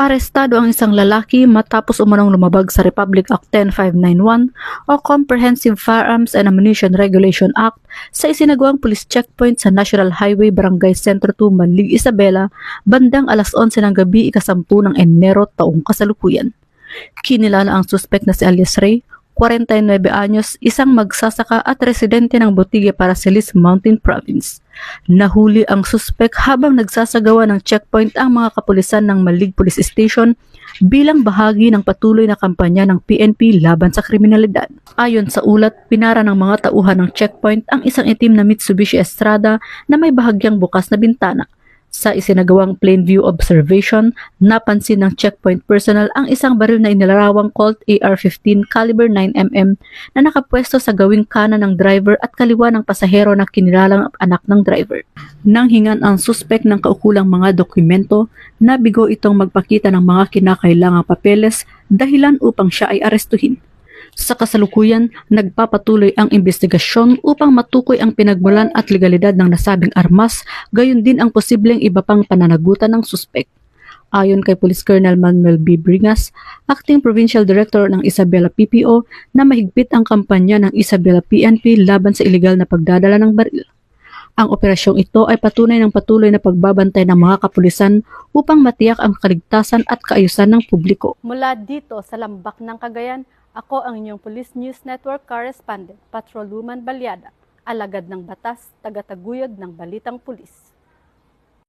Arestado ang isang lalaki matapos umanong lumabag sa Republic Act 10591 o Comprehensive Firearms and Ammunition Regulation Act sa isinagawang police checkpoint sa National Highway Barangay Centro 2, Manlig, Isabela, bandang alas 11 ng gabi ika-10 ng Enero taong kasalukuyan. Kinilala ang suspect na si alias Ray, 49 anyos, isang magsasaka at residente ng Botigue para sa Lis Mountain Province. Nahuli ang suspect habang nagsasagawa ng checkpoint ang mga kapulisan ng Malig Police Station bilang bahagi ng patuloy na kampanya ng PNP laban sa kriminalidad. Ayon sa ulat, pinara ng mga tauhan ng checkpoint ang isang itim na Mitsubishi Estrada na may bahagyang bukas na bintana. Sa isinagawang plain view observation, napansin ng checkpoint personnel ang isang baril na inilarawang Colt AR-15 caliber 9mm na nakapwesto sa gawing kanan ng driver at kaliwa ng pasahero na kinilalang anak ng driver. Nang hingan ang suspect ng kaukulang mga dokumento, nabigo itong magpakita ng mga kinakailangang papeles dahilan upang siya ay arestuhin. Sa kasalukuyan, nagpapatuloy ang investigasyon upang matukoy ang pinagmulan at legalidad ng nasabing armas, gayon din ang posibleng iba pang pananagutan ng suspect. Ayon kay Police Colonel Manuel B. Bringas, Acting Provincial Director ng Isabela PPO, na mahigpit ang kampanya ng Isabela PNP laban sa ilegal na pagdadala ng baril. Ang operasyong ito ay patunay ng patuloy na pagbabantay ng mga kapulisan upang matiyak ang kaligtasan at kaayusan ng publiko. Mula dito sa Lambak ng Cagayan, ako ang inyong Police News Network Correspondent, Patrolwoman Balyada, alagad ng batas, tagataguyod ng balitang pulis.